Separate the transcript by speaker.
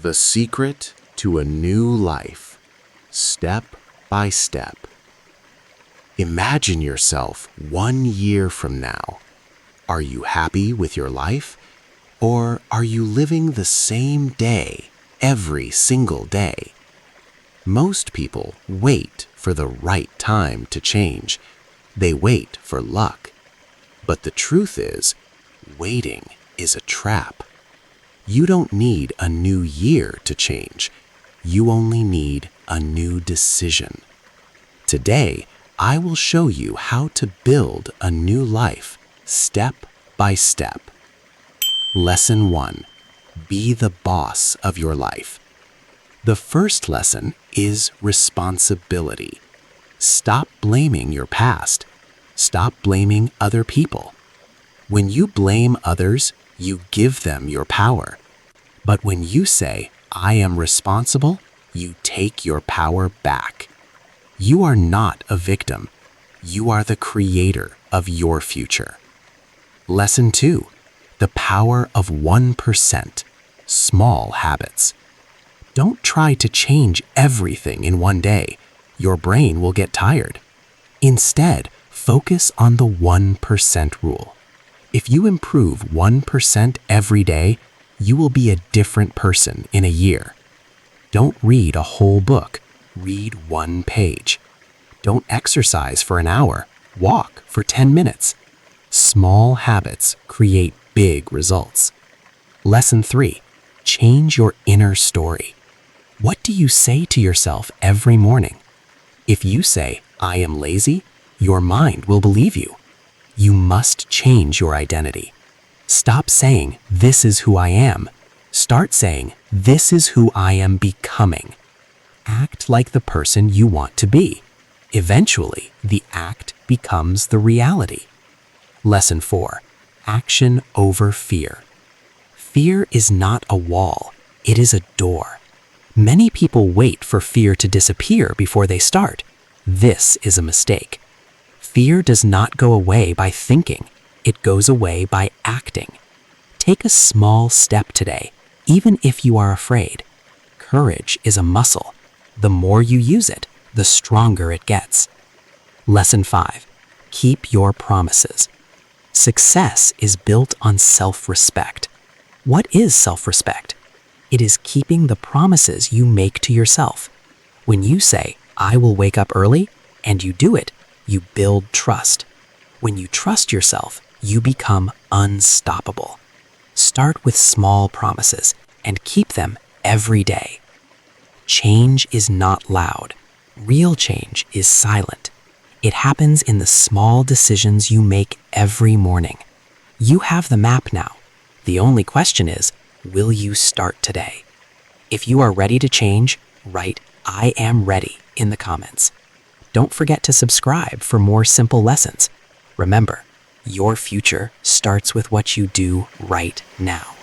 Speaker 1: The secret to a new life, step by step. Imagine yourself 1 year from now. Are you happy with your life? Or are you living the same day every single day? Most people wait for the right time to change. They wait for luck. But the truth is, waiting is a trap. You don't need a new year to change. You only need a new decision. Today, I will show you how to build a new life, step by step. Lesson 1. Be the boss of your life. The first lesson is responsibility. Stop blaming your past. Stop blaming other people. When you blame others, you give them your power. But when you say, I am responsible, you take your power back. You are not a victim. You are the creator of your future. Lesson 2. The power of 1%. Small habits. Don't try to change everything in one day. Your brain will get tired. Instead, focus on the 1% rule. If you improve 1% every day, you will be a different person in a year. Don't read a whole book. Read 1 page. Don't exercise for an hour. Walk for 10 minutes. Small habits create big results. Lesson 3. Change your inner story. What do you say to yourself every morning? If you say, I am lazy, your mind will believe you. You must change your identity. Stop saying, this is who I am. Start saying, this is who I am becoming. Act like the person you want to be. Eventually, the act becomes the reality. Lesson 4. Action over fear. Fear is not a wall, it is a door. Many people wait for fear to disappear before they start. This is a mistake. Fear does not go away by thinking, it goes away by acting. Take a small step today, even if you are afraid. Courage is a muscle. The more you use it, the stronger it gets. Lesson 5. Keep your promises. Success is built on self-respect. What is self-respect? It is keeping the promises you make to yourself. When you say, I will wake up early, and you do it, you build trust. When you trust yourself, you become unstoppable. Start with small promises and keep them every day. Change is not loud. Real change is silent. It happens in the small decisions you make every morning. You have the map now. The only question is, will you start today? If you are ready to change, write I am ready in the comments. Don't forget to subscribe for more simple lessons. Remember, your future starts with what you do right now.